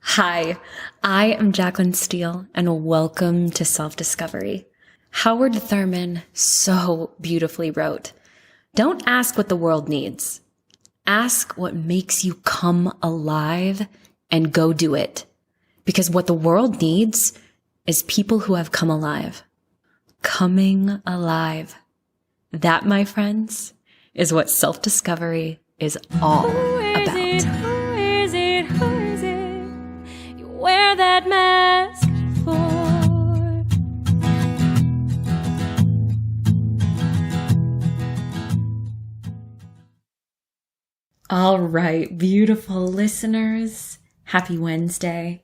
Hi, I am Jaclyn Steele, and welcome to Self-Discovery. Howard Thurman so beautifully wrote, "Don't ask what the world needs. Ask what makes you come alive and go do it. Because what the world needs is people who have come alive." Coming alive. That, my friends, is what self-discovery is all about. Wear that mask for. All right, beautiful listeners. Happy Wednesday.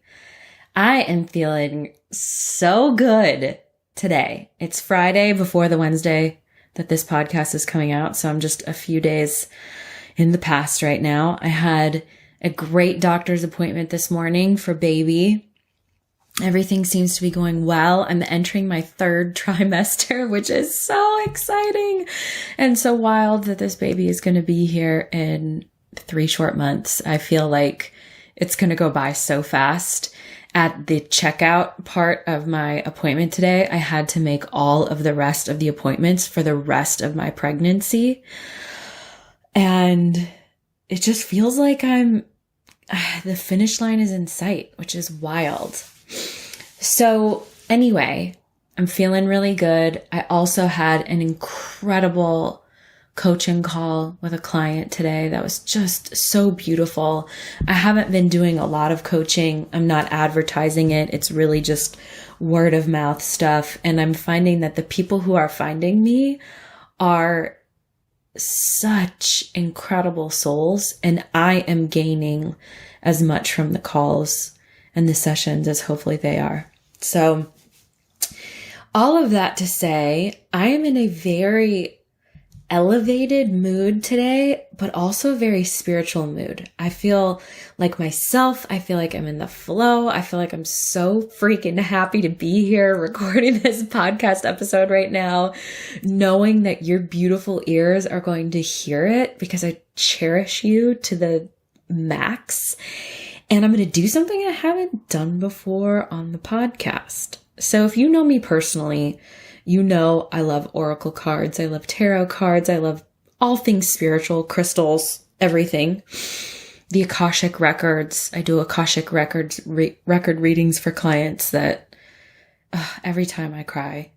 I am feeling so good today. It's Friday before the Wednesday that this podcast is coming out, so I'm just a few days in the past right now. I had a great doctor's appointment this morning for baby. Everything seems to be going well. I'm entering my third trimester, which is so exciting and so wild that this baby is going to be here in 3 short months. I feel like it's going to go by so fast. At the checkout part of my appointment today, I had to make all of the rest of the appointments for the rest of my pregnancy. And it just feels like the finish line is in sight, which is wild. So anyway, I'm feeling really good. I also had an incredible coaching call with a client today that was just so beautiful. I haven't been doing a lot of coaching. I'm not advertising it. It's really just word of mouth stuff. And I'm finding that the people who are finding me are such incredible souls, and I am gaining as much from the calls and the sessions as hopefully they are. So all of that to say, I am in a very elevated mood today, but also a very spiritual mood. I feel like myself. I feel like I'm in the flow. I feel like I'm so freaking happy to be here recording this podcast episode right now, knowing that your beautiful ears are going to hear it because I cherish you to the max. And I'm going to do something I haven't done before on the podcast. So if you know me personally, you know I love oracle cards. I love tarot cards. I love all things spiritual, crystals, everything. The Akashic records. I do Akashic record readings for clients that every time I cry,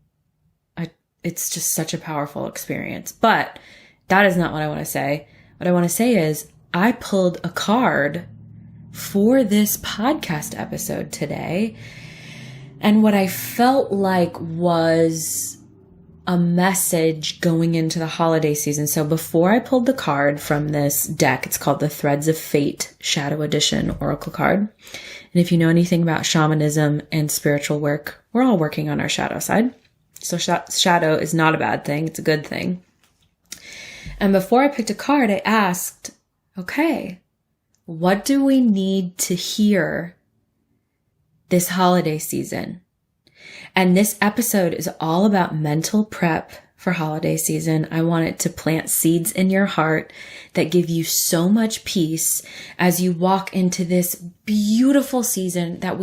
it's just such a powerful experience. But that is not what I want to say. What I want to say is I pulled a card for this podcast episode today. And what I felt like was a message going into the holiday season. So before I pulled the card from this deck, it's called the Threads of Fate Shadow Edition Oracle card. And if you know anything about shamanism and spiritual work, we're all working on our shadow side. So shadow is not a bad thing. It's a good thing. And before I picked a card, I asked, okay, what do we need to hear this holiday season? And this episode is all about mental prep for holiday season. I want it to plant seeds in your heart that give you so much peace as you walk into this beautiful season that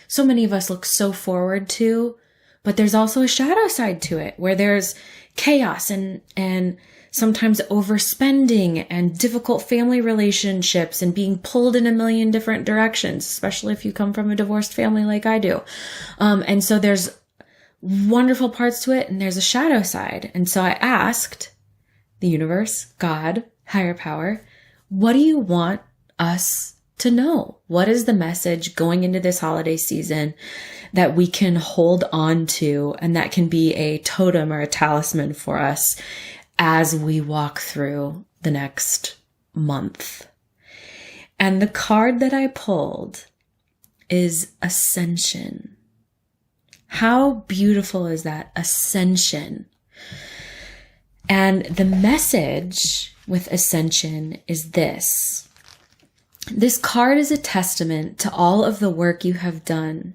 so many of us look so forward to, but there's also a shadow side to it where there's chaos and sometimes overspending and difficult family relationships and being pulled in a million different directions, especially if you come from a divorced family like I do. And so there's wonderful parts to it and there's a shadow side. And so I asked the universe, God, higher power, what do you want us to know? What is the message going into this holiday season that we can hold on to and that can be a totem or a talisman for us as we walk through the next month? And the card that I pulled is Ascension. How beautiful is that? Ascension. And the message with Ascension is this. This card is a testament to all of the work you have done.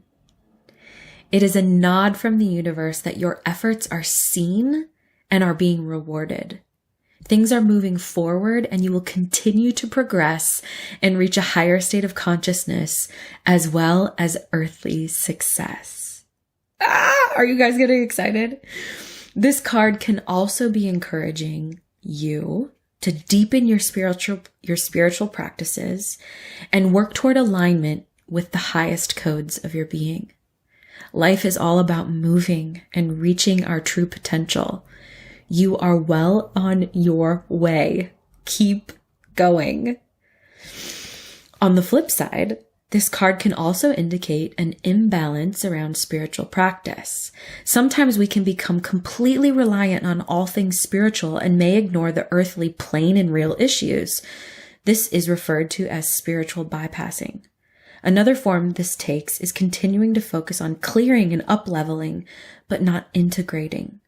It is a nod from the universe that your efforts are seen and are being rewarded. Things are moving forward and you will continue to progress and reach a higher state of consciousness as well as earthly success. Are you guys getting excited? This card can also be encouraging you to deepen your spiritual practices and work toward alignment with the highest codes of your being. Life is all about moving and reaching our true potential. You are well on your way. Keep going. On the flip side, this card can also indicate an imbalance around spiritual practice. Sometimes we can become completely reliant on all things spiritual and may ignore the earthly plain and real issues. This is referred to as spiritual bypassing. Another form this takes is continuing to focus on clearing and up-leveling, but not integrating.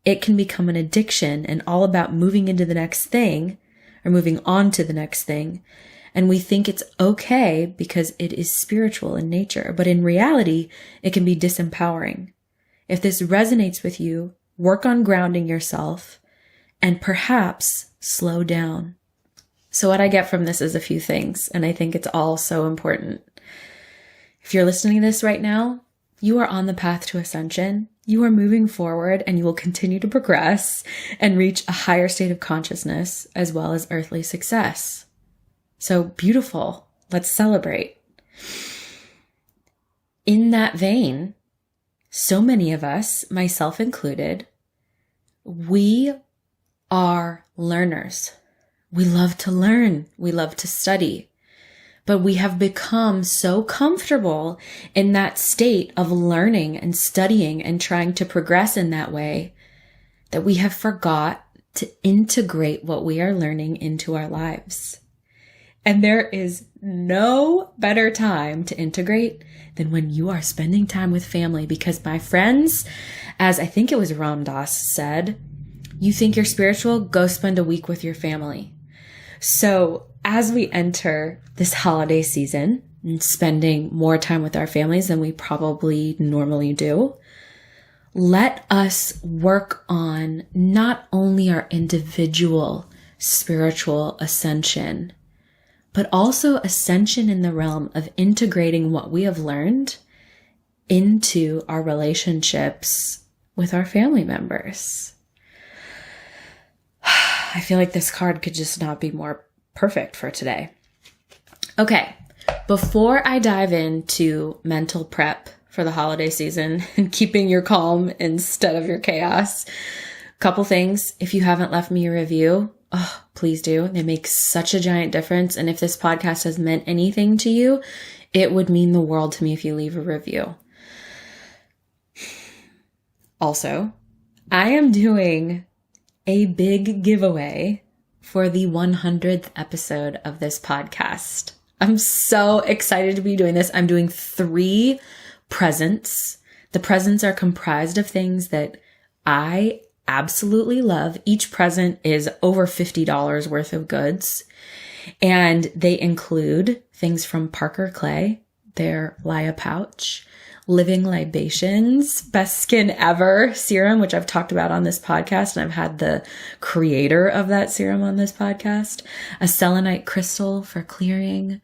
It can become an addiction and all about moving into the next thing or moving on to the next thing. And we think it's okay because it is spiritual in nature, but in reality, it can be disempowering. If this resonates with you, work on grounding yourself and perhaps slow down. So what I get from this is a few things, and I think it's all so important. If you're listening to this right now, you are on the path to ascension. You are moving forward and you will continue to progress and reach a higher state of consciousness as well as earthly success. So beautiful. Let's celebrate. In that vein, so many of us, myself included, we are learners. We love to learn. We love to study. But we have become so comfortable in that state of learning and studying and trying to progress in that way that we have forgot to integrate what we are learning into our lives. And there is no better time to integrate than when you are spending time with family, because my friends, as I think it was Ram Dass said, you think you're spiritual, go spend a week with your family. So as we enter this holiday season and spending more time with our families than we probably normally do, let us work on not only our individual spiritual ascension, but also ascension in the realm of integrating what we have learned into our relationships with our family members. I feel like this card could just not be more perfect for today. Okay, before I dive into mental prep for the holiday season and keeping your calm instead of your chaos, couple things. If you haven't left me a review, please do. They make such a giant difference. And if this podcast has meant anything to you, it would mean the world to me if you leave a review. Also, I am doing a big giveaway for the 100th episode of this podcast. I'm so excited to be doing this. I'm doing 3 presents. The presents are comprised of things that I absolutely love. Each present is over $50 worth of goods. And they include things from Parker Clay, their Laya pouch, Living Libations, best skin ever serum, which I've talked about on this podcast. And I've had the creator of that serum on this podcast, a selenite crystal for clearing.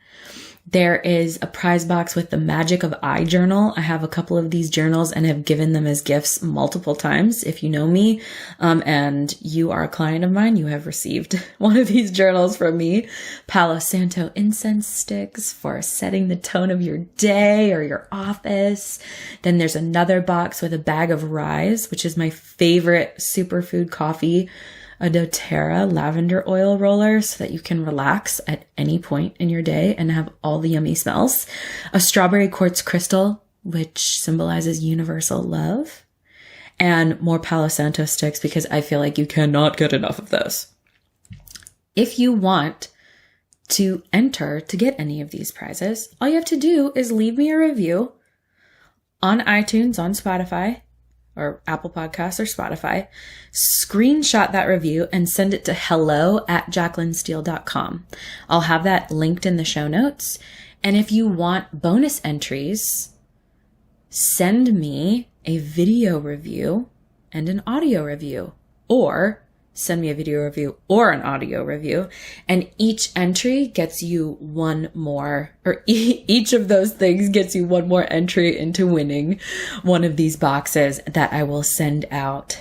There is a prize box with the Magic of I journal. I have a couple of these journals and have given them as gifts multiple times. If you know me, and you are a client of mine, you have received one of these journals from me. Palo Santo incense sticks for setting the tone of your day or your office. Then there's another box with a bag of Rise, which is my favorite superfood coffee, a doTERRA lavender oil roller so that you can relax at any point in your day and have all the yummy smells, a strawberry quartz crystal, which symbolizes universal love, and more Palo Santo sticks because I feel like you cannot get enough of those. If you want to enter to get any of these prizes, all you have to do is leave me a review on iTunes, on Spotify, or Apple Podcasts or Spotify, screenshot that review and send it to hello@jaclynsteele.com. I'll have that linked in the show notes. And if you want bonus entries, send me a video review and an audio review, or send me a video review or an audio review. And each entry gets you one more, or each of those things gets you one more entry into winning one of these boxes that I will send out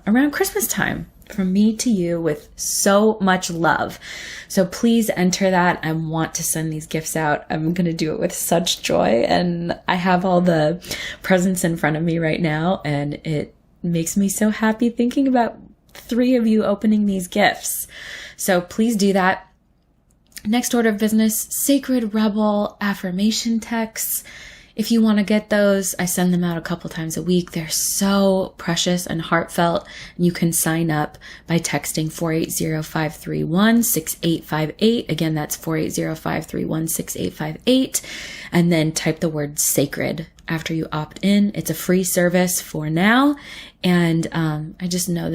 around Christmas time from me to you with so much love. So please enter that. I want to send these gifts out. I'm going to do it with such joy. And I have all the presents in front of me right now. And it makes me so happy thinking about 3 of you opening these gifts. So please do that. Next order of business, Sacred Rebel affirmation texts. If you want to get those, I send them out a couple times a week. They're so precious and heartfelt. You can sign up by texting 480-531-6858. Again, that's 480-531-6858. And then type the word sacred after you opt in. It's a free service for now. And I just know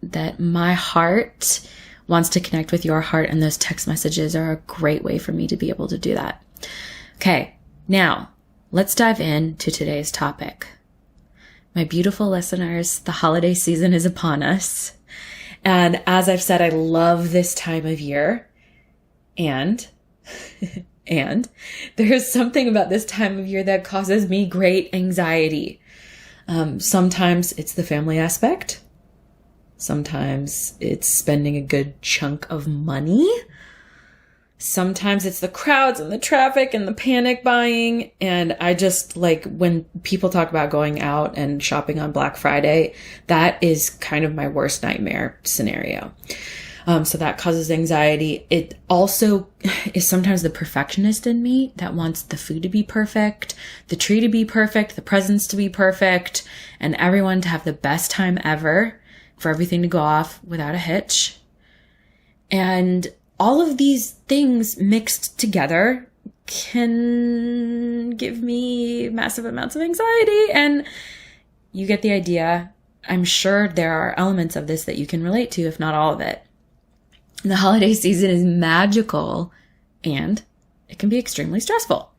that my heart wants to connect with your heart, and those text messages are a great way for me to be able to do that. Okay, now let's dive into today's topic. My beautiful listeners, the holiday season is upon us. And as I've said, I love this time of year. And there is something about this time of year that causes me great anxiety. Sometimes it's the family aspect. Sometimes it's spending a good chunk of money. Sometimes it's the crowds and the traffic and the panic buying. And I just like when people talk about going out and shopping on Black Friday, that is kind of my worst nightmare scenario. So that causes anxiety. It also is sometimes the perfectionist in me that wants the food to be perfect, the tree to be perfect, the presents to be perfect, and everyone to have the best time ever, for everything to go off without a hitch. And all of these things mixed together can give me massive amounts of anxiety. And you get the idea. I'm sure there are elements of this that you can relate to, if not all of it. The holiday season is magical and it can be extremely stressful.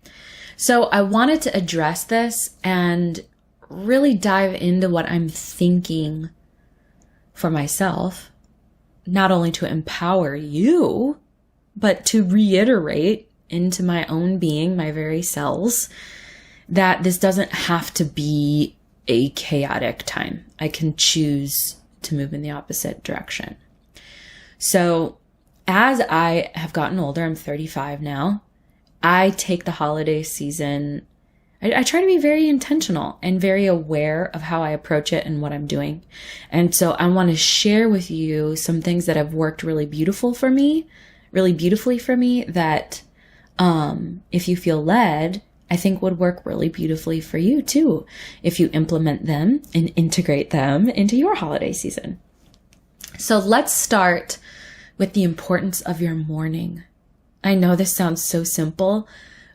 So I wanted to address this and really dive into what I'm thinking for myself, not only to empower you, but to reiterate into my own being, my very cells, that this doesn't have to be a chaotic time. I can choose to move in the opposite direction. So as I have gotten older, I'm 35 now, I take the holiday season, I try to be very intentional and very aware of how I approach it and what I'm doing. And so I want to share with you some things that have worked really beautifully for me that, if you feel led, I think would work really beautifully for you too, if you implement them and integrate them into your holiday season. So let's start with the importance of your morning. I know this sounds so simple,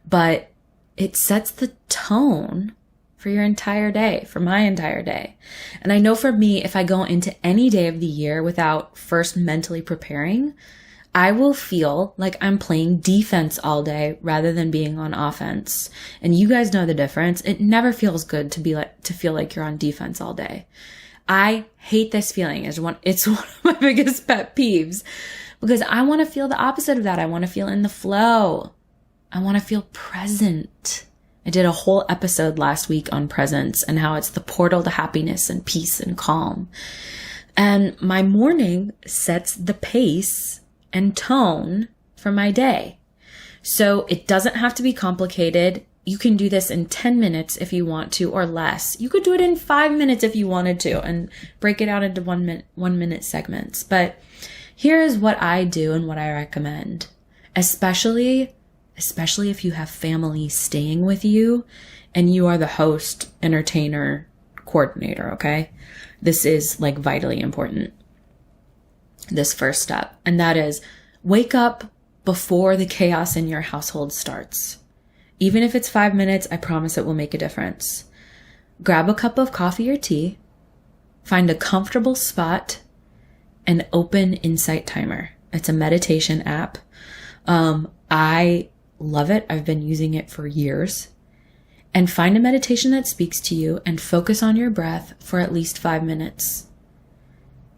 but it sets the tone for your entire day, for my entire day. And I know for me, if I go into any day of the year without first mentally preparing, I will feel like I'm playing defense all day rather than being on offense. And you guys know the difference. It never feels good to feel like you're on defense all day. I hate this feeling. It's one of my biggest pet peeves because I want to feel the opposite of that. I want to feel in the flow. I want to feel present. I did a whole episode last week on presence and how it's the portal to happiness and peace and calm. And my morning sets the pace and tone for my day. So it doesn't have to be complicated. You can do this in 10 minutes if you want to, or less. You could do it in 5 minutes if you wanted to and break it out into 1 minute segments. But here is what I do and what I recommend, especially if you have family staying with you and you are the host, entertainer, coordinator, okay? This is like vitally important, this first step. And that is wake up before the chaos in your household starts. Even if it's 5 minutes, I promise it will make a difference. Grab a cup of coffee or tea, find a comfortable spot, and open Insight Timer. It's a meditation app. I love it. I've been using it for years. And find a meditation that speaks to you and focus on your breath for at least 5 minutes.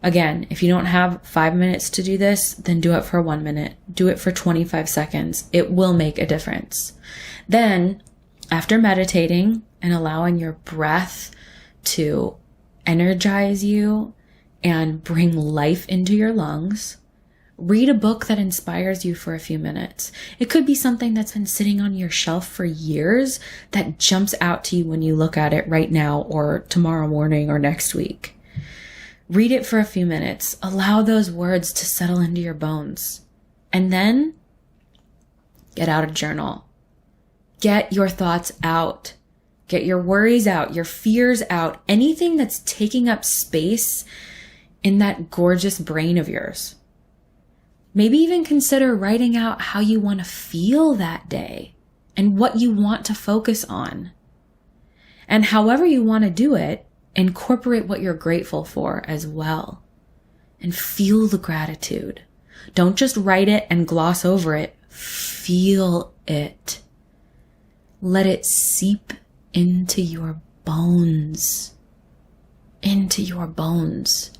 Again, if you don't have 5 minutes to do this, then do it for 1 minute. Do it for 25 seconds. It will make a difference. Then, after meditating and allowing your breath to energize you and bring life into your lungs, read a book that inspires you for a few minutes. It could be something that's been sitting on your shelf for years that jumps out to you when you look at it right now or tomorrow morning or next week. Read it for a few minutes. Allow those words to settle into your bones. And then get out a journal. Get your thoughts out. Get your worries out, your fears out, anything that's taking up space in that gorgeous brain of yours. Maybe even consider writing out how you want to feel that day and what you want to focus on. And however you want to do it, incorporate what you're grateful for as well. And feel the gratitude. Don't just write it and gloss over it. Feel it. Let it seep into your bones. Into your bones.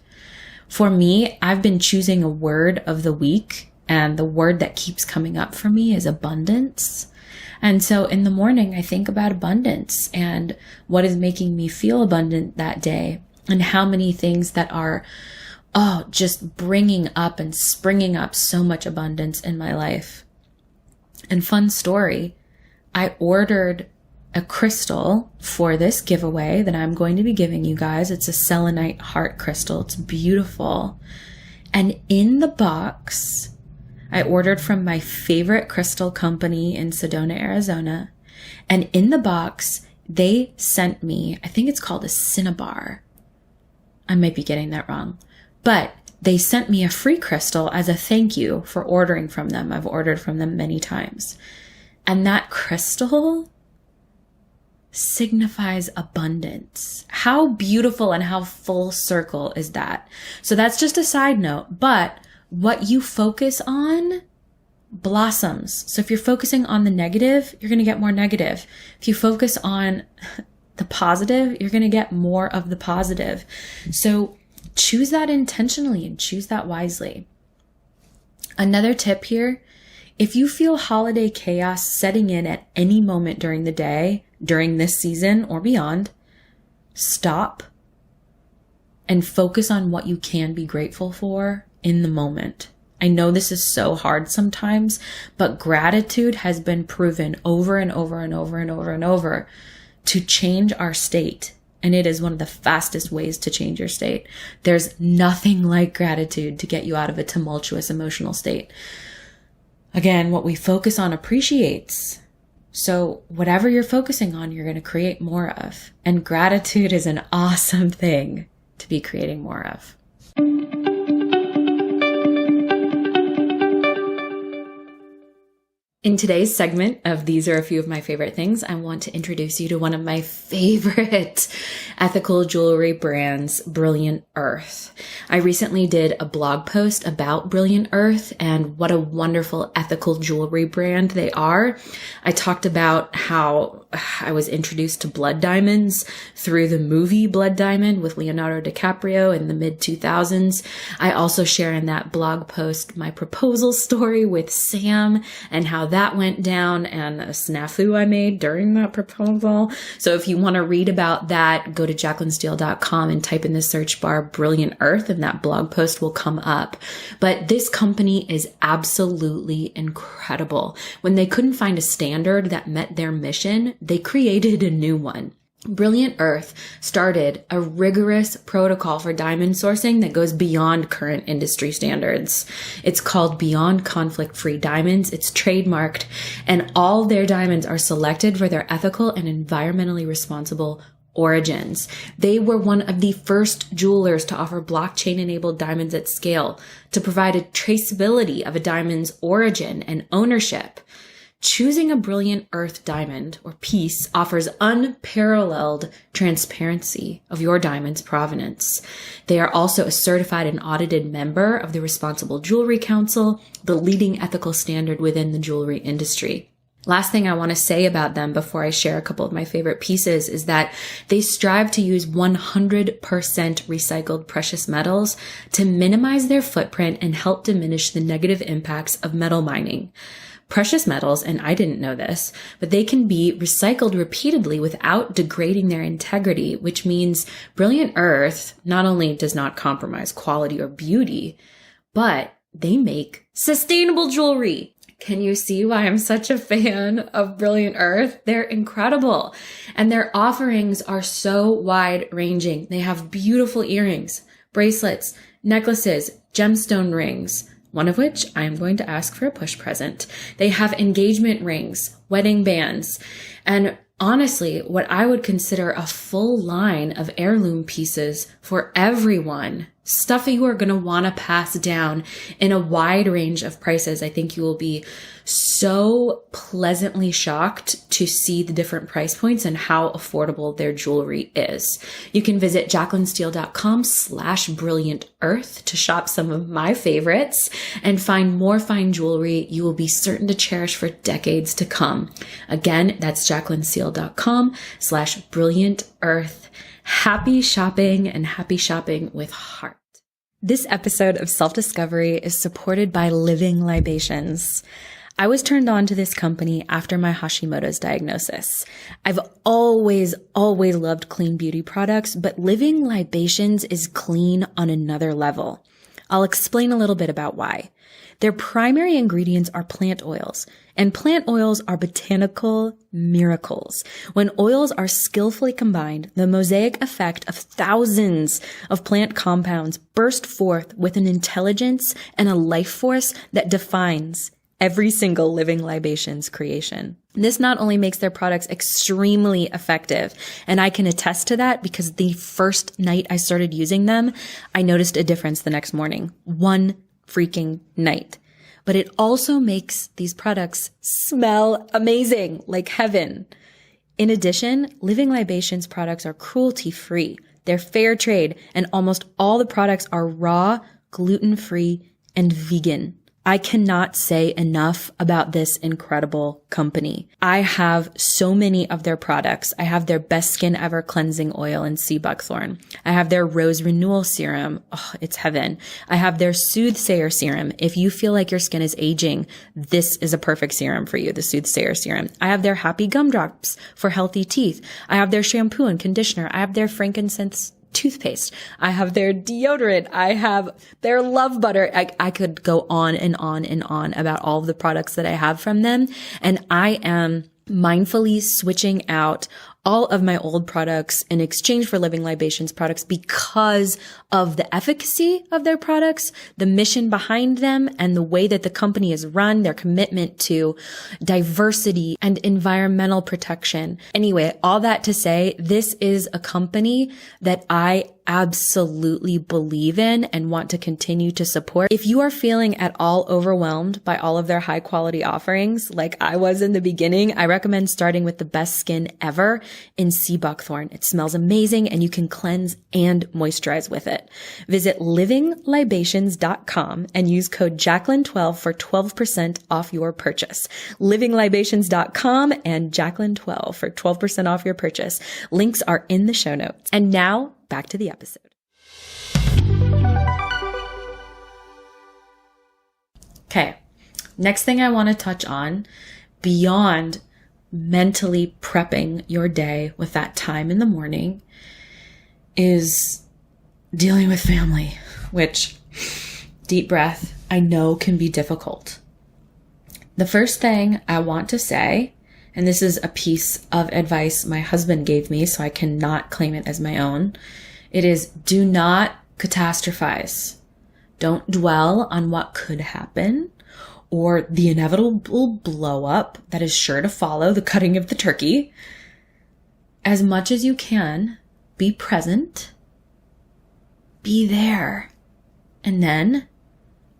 For me, I've been choosing a word of the week, and the word that keeps coming up for me is abundance. And so in the morning, I think about abundance and what is making me feel abundant that day, and how many things that are, just bringing up and springing up so much abundance in my life. And fun story, I ordered a crystal for this giveaway that I'm going to be giving you guys. It's a selenite heart crystal. It's beautiful. And in the box, I ordered from my favorite crystal company in Sedona, Arizona. And in the box, they sent me, I think it's called a cinnabar. I might be getting that wrong. But they sent me a free crystal as a thank you for ordering from them. I've ordered from them many times. And that crystal signifies abundance. How beautiful and how full circle is that? So that's just a side note, but what you focus on blossoms. So if you're focusing on the negative, you're going to get more negative. If you focus on the positive, you're going to get more of the positive. So choose that intentionally and choose that wisely. Another tip here, if you feel holiday chaos setting in at any moment during the day, during this season or beyond, stop and focus on what you can be grateful for in the moment. I know this is so hard sometimes, but gratitude has been proven over and over and over and over and over to change our state. And it is one of the fastest ways to change your state. There's nothing like gratitude to get you out of a tumultuous emotional state. Again, what we focus on appreciates. So whatever you're focusing on, you're going to create more of. And gratitude is an awesome thing to be creating more of. In today's segment of These Are a Few of My Favorite Things, I want to introduce you to one of my favorite ethical jewelry brands, Brilliant Earth. I recently did a blog post about Brilliant Earth and what a wonderful ethical jewelry brand they are. I talked about how I was introduced to blood diamonds through the movie Blood Diamond with Leonardo DiCaprio in the mid-2000s. I also share in that blog post my proposal story with Sam and how that went down and a snafu I made during that proposal. So if you want to read about that, go to jaclynsteele.com and type in the search bar Brilliant Earth and that blog post will come up. But this company is absolutely incredible. When they couldn't find a standard that met their mission, they created a new one. Brilliant Earth started a rigorous protocol for diamond sourcing that goes beyond current industry standards. It's called Beyond Conflict-Free Diamonds. It's trademarked, and all their diamonds are selected for their ethical and environmentally responsible origins. They were one of the first jewelers to offer blockchain-enabled diamonds at scale to provide a traceability of a diamond's origin and ownership. Choosing a Brilliant Earth diamond or piece offers unparalleled transparency of your diamond's provenance. They are also a certified and audited member of the Responsible Jewelry Council, the leading ethical standard within the jewelry industry. Last thing I want to say about them before I share a couple of my favorite pieces is that they strive to use 100% recycled precious metals to minimize their footprint and help diminish the negative impacts of metal mining. Precious metals, and I didn't know this, but they can be recycled repeatedly without degrading their integrity, which means Brilliant Earth not only does not compromise quality or beauty, but they make sustainable jewelry. Can you see why I'm such a fan of Brilliant Earth? They're incredible. And their offerings are so wide ranging. They have beautiful earrings, bracelets, necklaces, gemstone rings, one of which I am going to ask for a push present. They have engagement rings, wedding bands, and honestly, what I would consider a full line of heirloom pieces for everyone. Stuff that you are going to want to pass down in a wide range of prices. I think you will be so pleasantly shocked to see the different price points and how affordable their jewelry is. You can visit jaclynsteele.com/brilliantearth to shop some of my favorites and find more fine jewelry you will be certain to cherish for decades to come. Again, that's jaclynsteele.com/brilliantearth. Happy shopping and happy shopping with heart. This episode of Self-Discovery is supported by Living Libations. I was turned on to this company after my Hashimoto's diagnosis. I've always loved clean beauty products, but Living Libations is clean on another level. I'll explain a little bit about why. Their primary ingredients are plant oils, and plant oils are botanical miracles. When oils are skillfully combined, the mosaic effect of thousands of plant compounds burst forth with an intelligence and a life force that defines every single Living Libations creation. This not only makes their products extremely effective, and I can attest to that because the first night I started using them, I noticed a difference the next morning. One freaking night. But it also makes these products smell amazing, like heaven. In addition, Living Libations products are cruelty-free. They're fair trade, and almost all the products are raw, gluten-free, and vegan. I cannot say enough about this incredible company. I have so many of their products. I have their Best Skin Ever Cleansing Oil in sea buckthorn. I have their Rose Renewal Serum. Oh, it's heaven. I have their Soothsayer Serum. If you feel like your skin is aging, this is a perfect serum for you, the Soothsayer Serum. I have their Happy Gumdrops for healthy teeth. I have their shampoo and conditioner. I have their frankincense toothpaste. I have their deodorant. I have their Love Butter. I could go on and on and on about all of the products that I have from them. And I am mindfully switching out all of my old products in exchange for Living Libations products because of the efficacy of their products, the mission behind them, and the way that the company is run, their commitment to diversity and environmental protection. Anyway, all that to say, this is a company that I absolutely believe in and want to continue to support. If you are feeling at all overwhelmed by all of their high quality offerings, like I was in the beginning, I recommend starting with the Best Skin Ever in sea buckthorn. It smells amazing and you can cleanse and moisturize with it. Visit livinglibations.com and use code Jaclyn12 for 12% off your purchase. Livinglibations.com and Jaclyn12 for 12% off your purchase. Links are in the show notes. And now back to the episode. Okay. Next thing I want to touch on, beyond mentally prepping your day with that time in the morning, is dealing with family, which, deep breath, I know can be difficult. The first thing I want to say, and this is a piece of advice my husband gave me, so I cannot claim it as my own, it is do not catastrophize. Don't dwell on what could happen or the inevitable blow up that is sure to follow the cutting of the turkey. As much as you can, be present, be there. And then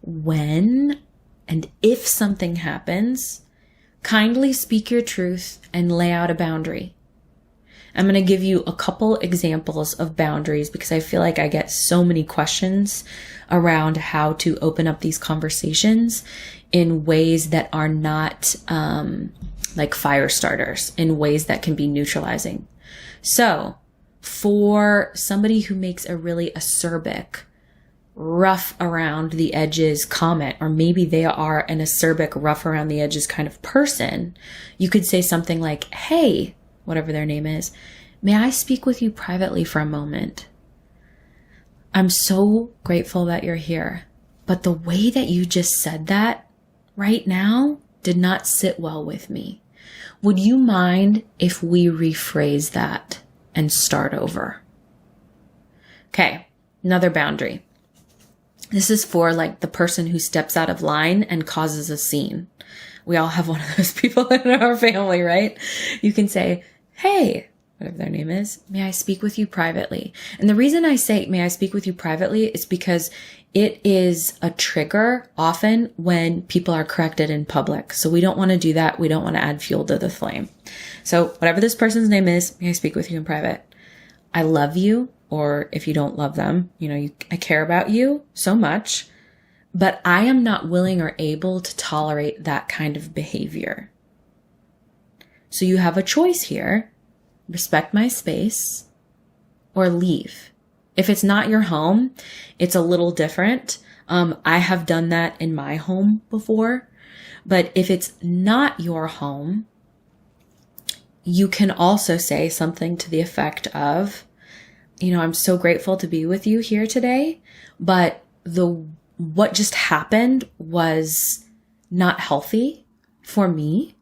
when and if something happens, kindly speak your truth and lay out a boundary. I'm going to give you a couple examples of boundaries because I feel like I get so many questions around how to open up these conversations in ways that are not like fire starters, in ways that can be neutralizing. So for somebody who makes a really acerbic, rough around the edges comment, or maybe they are an acerbic, rough around the edges kind of person, you could say something like, hey, whatever their name is, may I speak with you privately for a moment? I'm so grateful that you're here, but the way that you just said that right now did not sit well with me. Would you mind if we rephrase that and start over? Okay, another boundary. This is for like the person who steps out of line and causes a scene. We all have one of those people in our family, right? You can say, hey, whatever their name is, may I speak with you privately? And the reason I say, may I speak with you privately, is because it is a trigger often when people are corrected in public. So we don't want to do that. We don't want to add fuel to the flame. So whatever this person's name is, may I speak with you in private? I love you. Or if you don't love them, I care about you so much, but I am not willing or able to tolerate that kind of behavior. So you have a choice here. Respect my space or leave. If it's not your home, it's a little different. I have done that in my home before, but if it's not your home, you can also say something to the effect of, I'm so grateful to be with you here today, but what just happened was not healthy for me.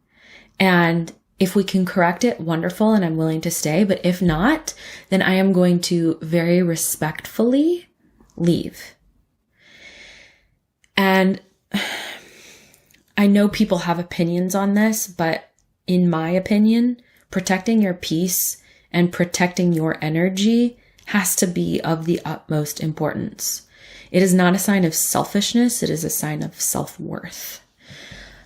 And if we can correct it, wonderful, and I'm willing to stay. But if not, then I am going to very respectfully leave. And I know people have opinions on this, but in my opinion, protecting your peace and protecting your energy has to be of the utmost importance. It is not a sign of selfishness. It is a sign of self-worth.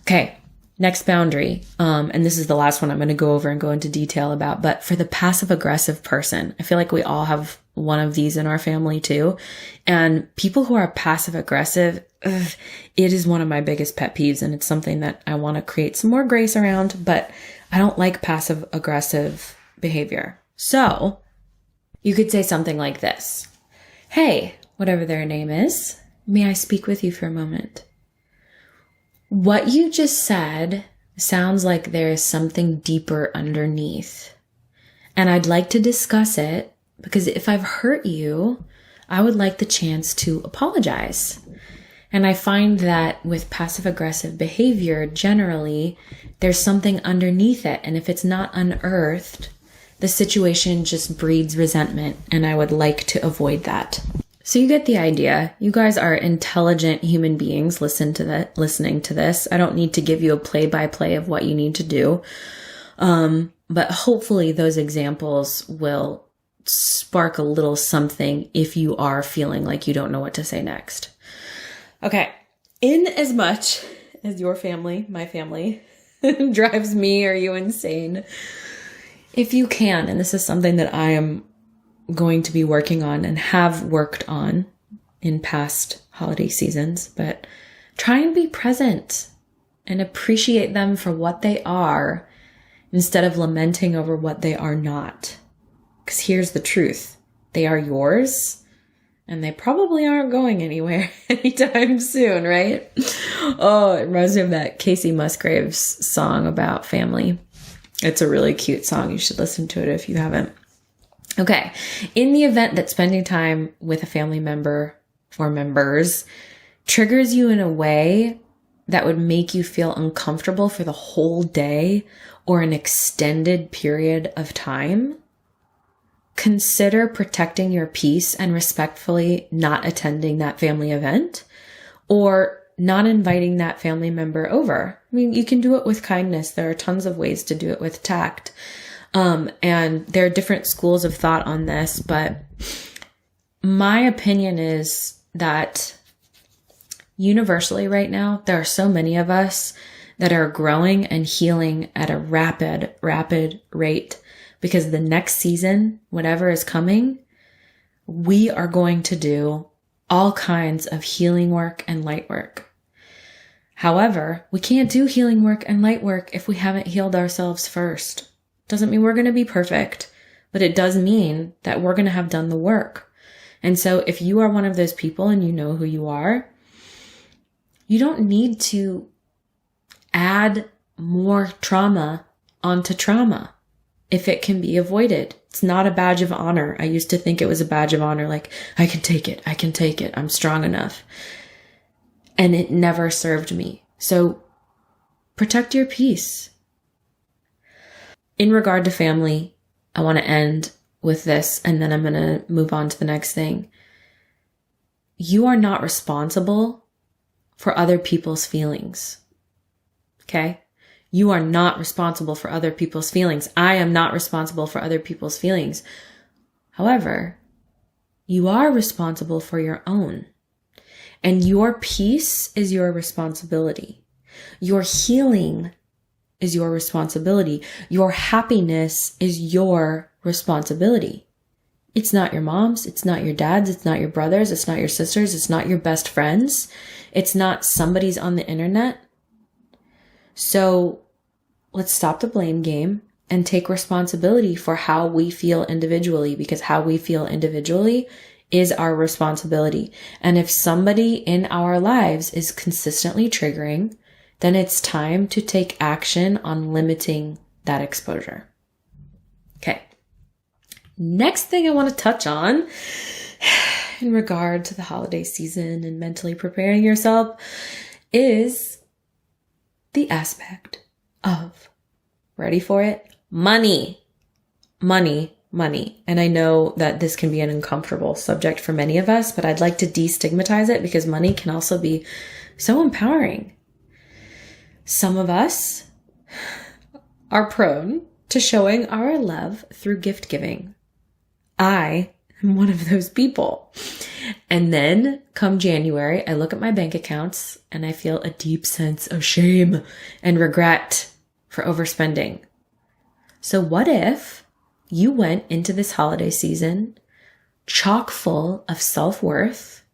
Okay, next boundary. And this is the last one I'm going to go over and go into detail about. But for the passive-aggressive person, I feel like we all have one of these in our family too. And people who are passive-aggressive, it is one of my biggest pet peeves. And it's something that I want to create some more grace around. But I don't like passive-aggressive behavior. So you could say something like this. Hey, whatever their name is, may I speak with you for a moment? What you just said sounds like there is something deeper underneath. And I'd like to discuss it because if I've hurt you, I would like the chance to apologize. And I find that with passive-aggressive behavior, generally, there's something underneath it. And if it's not unearthed, the situation just breeds resentment, and I would like to avoid that. So you get the idea. You guys are intelligent human beings listening to this. I don't need to give you a play-by-play of what you need to do. But hopefully those examples will spark a little something if you are feeling like you don't know what to say next. Okay. In as much as your family, my family, drives me or you insane, if you can, and this is something that I am going to be working on and have worked on in past holiday seasons, but try and be present and appreciate them for what they are instead of lamenting over what they are not. Because here's the truth. They are yours and they probably aren't going anywhere anytime soon, right? Oh, it reminds me of that Casey Musgraves song about family. It's a really cute song. You should listen to it if you haven't. Okay. In the event that spending time with a family member or members triggers you in a way that would make you feel uncomfortable for the whole day or an extended period of time, consider protecting your peace and respectfully not attending that family event or not inviting that family member over. I mean, you can do it with kindness. There are tons of ways to do it with tact. And there are different schools of thought on this, but my opinion is that universally right now, there are so many of us that are growing and healing at a rapid rate, because the next season, whatever is coming, we are going to do all kinds of healing work and light work. However, we can't do healing work and light work if we haven't healed ourselves first. Doesn't mean we're going to be perfect, but it does mean that we're going to have done the work. And so if you are one of those people and you know who you are, you don't need to add more trauma onto trauma if it can be avoided. It's not a badge of honor. I used to think it was a badge of honor, like, I can take it, I'm strong enough. And it never served me. So protect your peace. In regard to family, I want to end with this, and then I'm going to move on to the next thing. You are not responsible for other people's feelings. Okay? You are not responsible for other people's feelings. I am not responsible for other people's feelings. However, you are responsible for your own. And your peace is your responsibility. Your healing is your responsibility. Your happiness is your responsibility. It's not your mom's, it's not your dad's, it's not your brother's, it's not your sister's, it's not your best friend's, it's not somebody's on the internet. So let's stop the blame game and take responsibility for how we feel individually, because how we feel individually is our responsibility. And if somebody in our lives is consistently triggering, then it's time to take action on limiting that exposure. Okay. Next thing I want to touch on in regard to the holiday season and mentally preparing yourself is the aspect of, ready for it? Money. And I know that this can be an uncomfortable subject for many of us, but I'd like to destigmatize it because money can also be so empowering. Some of us are prone to showing our love through gift giving. I am one of those people. And then come January, I look at my bank accounts and I feel a deep sense of shame and regret for overspending. So what if you went into this holiday season chock full of self-worth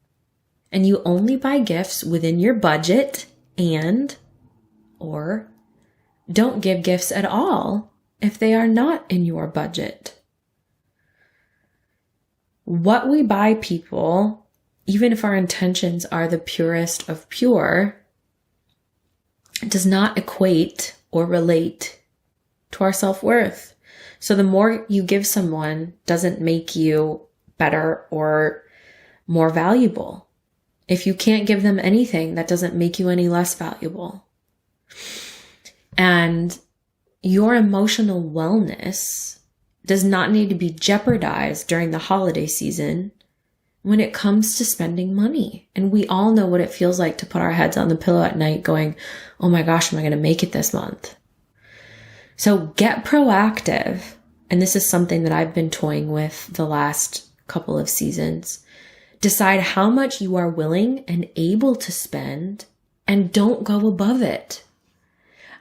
and you only buy gifts within your budget or don't give gifts at all if they are not in your budget? What we buy people, even if our intentions are the purest of pure, does not equate or relate to our self-worth. So the more you give someone doesn't make you better or more valuable. If you can't give them anything, that doesn't make you any less valuable. And your emotional wellness does not need to be jeopardized during the holiday season when it comes to spending money. And we all know what it feels like to put our heads on the pillow at night going, oh my gosh, am I going to make it this month? So get proactive. And this is something that I've been toying with the last couple of seasons. Decide how much you are willing and able to spend and don't go above it.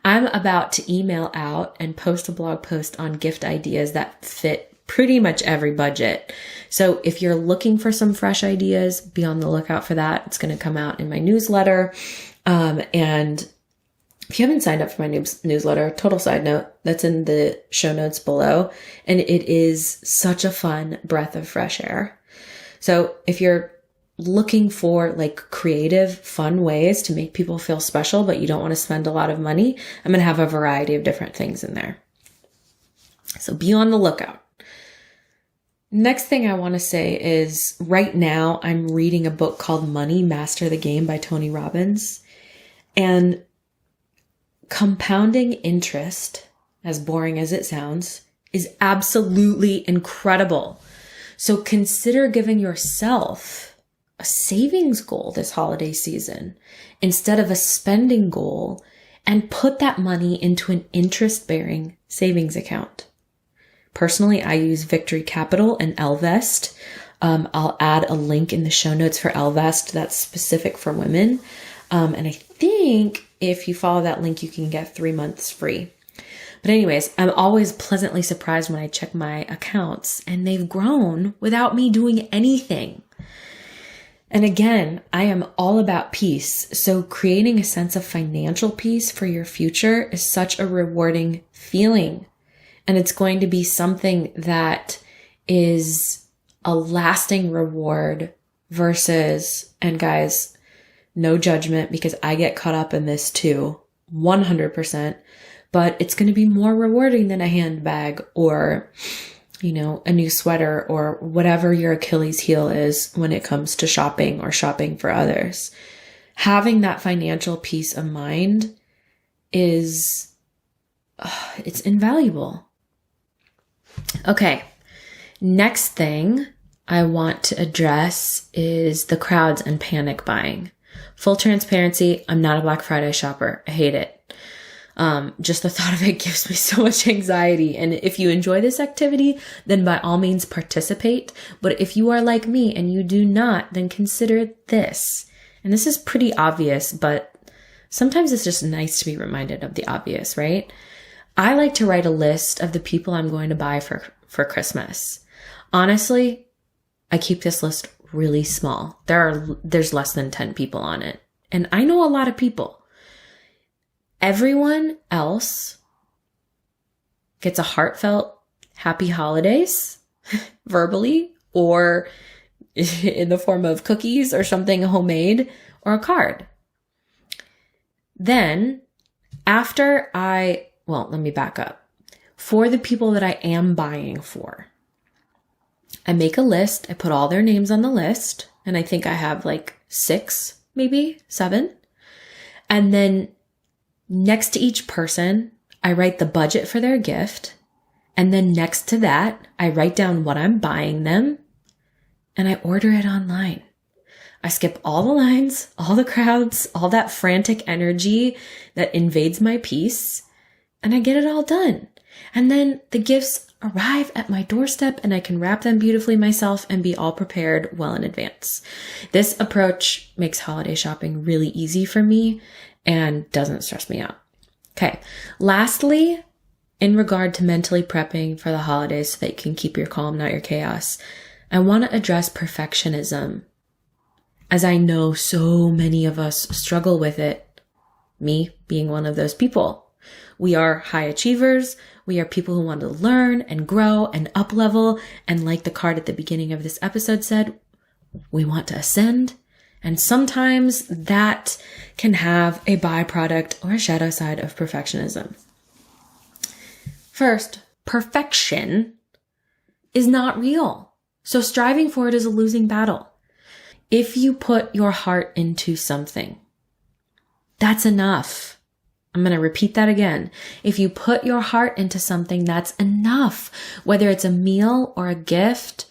I'm about to email out and post a blog post on gift ideas that fit pretty much every budget. So if you're looking for some fresh ideas, be on the lookout for that. It's going to come out in my newsletter. And if you haven't signed up for my newsletter, total side note, that's in the show notes below. And it is such a fun breath of fresh air. So if you're looking for like creative, fun ways to make people feel special, but you don't want to spend a lot of money, I'm going to have a variety of different things in there. So be on the lookout. Next thing I want to say is right now I'm reading a book called Money, Master the Game by Tony Robbins. And compounding interest, as boring as it sounds, is absolutely incredible. So consider giving yourself a savings goal this holiday season instead of a spending goal, and put that money into an interest-bearing savings account. Personally, I use Victory Capital and ELLEVEST. I'll add a link in the show notes for ELLEVEST that's specific for women. And I think if you follow that link, you can get 3 months free. But anyways, I'm always pleasantly surprised when I check my accounts and they've grown without me doing anything. And again, I am all about peace. So creating a sense of financial peace for your future is such a rewarding feeling. And it's going to be something that is a lasting reward versus, and guys, no judgment because I get caught up in this too, 100%, but it's going to be more rewarding than a handbag or, you know, a new sweater or whatever your Achilles heel is when it comes to shopping or shopping for others. Having that financial peace of mind is, it's invaluable. Okay. Next thing I want to address is the crowds and panic buying. Full transparency, I'm not a Black Friday shopper. I hate it. Just the thought of it gives me so much anxiety. And if you enjoy this activity, then by all means participate. But if you are like me and you do not, then consider this. And this is pretty obvious, but sometimes it's just nice to be reminded of the obvious, right? I like to write a list of the people I'm going to buy for Christmas. Honestly, I keep this list really small. There's less than 10 people on it. And I know a lot of people. Everyone else gets a heartfelt happy holidays verbally or in the form of cookies or something homemade or a card. Then let me back up. For the people that I am buying for, I make a list. I put all their names on the list. And I think I have like 6, maybe 7. And then next to each person, I write the budget for their gift. And then next to that, I write down what I'm buying them and I order it online. I skip all the lines, all the crowds, all that frantic energy that invades my peace, and I get it all done. And then the gifts arrive at my doorstep and I can wrap them beautifully myself and be all prepared well in advance. This approach makes holiday shopping really easy for me and doesn't stress me out. Okay. Lastly, in regard to mentally prepping for the holidays so that you can keep your calm, not your chaos, I want to address perfectionism, as I know so many of us struggle with it, me being one of those people. We are high achievers. We are people who want to learn and grow and up level. And like the card at the beginning of this episode said, we want to ascend. And sometimes that can have a byproduct or a shadow side of perfectionism. First, perfection is not real. So striving for it is a losing battle. If you put your heart into something, that's enough. I'm going to repeat that again. If you put your heart into something, that's enough. Whether it's a meal or a gift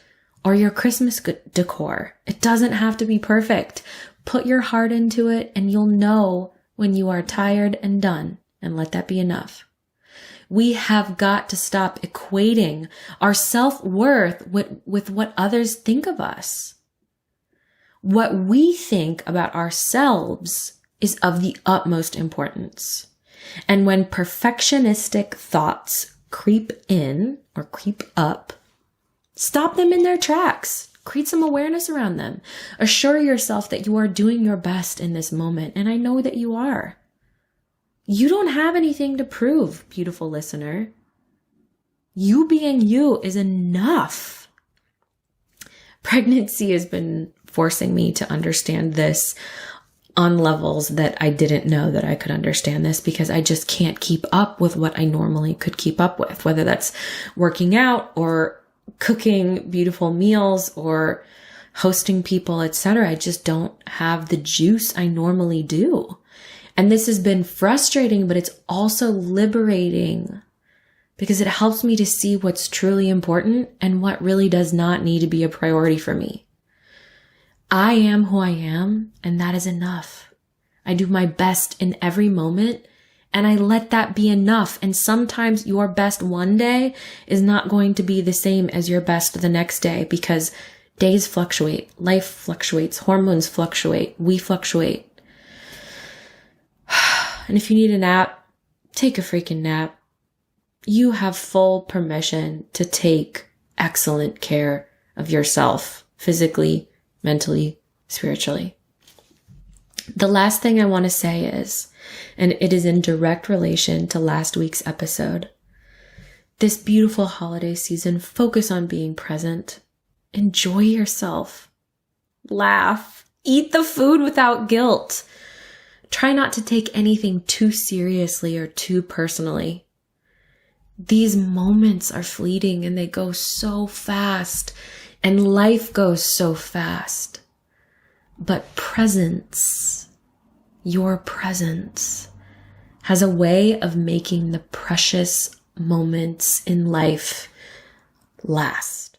or your Christmas decor, it doesn't have to be perfect. Put your heart into it and you'll know when you are tired and done, and let that be enough. We have got to stop equating our self-worth with what others think of us. What we think about ourselves is of the utmost importance. And when perfectionistic thoughts creep in or creep up, stop them in their tracks. Create some awareness around them. Assure yourself that you are doing your best in this moment. And I know that you are. You don't have anything to prove, beautiful listener. You being you is enough. Pregnancy has been forcing me to understand this on levels that I didn't know that I could understand this, because I just can't keep up with what I normally could keep up with, whether that's working out or cooking beautiful meals or hosting people, etc. I just don't have the juice I normally do. And this has been frustrating, but it's also liberating because it helps me to see what's truly important and what really does not need to be a priority for me. I am who I am, and that is enough. I do my best in every moment, and I let that be enough. And sometimes your best one day is not going to be the same as your best the next day, because days fluctuate, life fluctuates, hormones fluctuate, we fluctuate. And if you need a nap, take a freaking nap. you have full permission to take excellent care of yourself, physically, mentally, spiritually. The last thing I want to say is, and it is in direct relation to last week's episode, this beautiful holiday season, focus on being present. Enjoy yourself. Laugh. Eat the food without guilt. Try not to take anything too seriously or too personally. These moments are fleeting and they go so fast, and life goes so fast. But presence, your presence, has a way of making the precious moments in life last.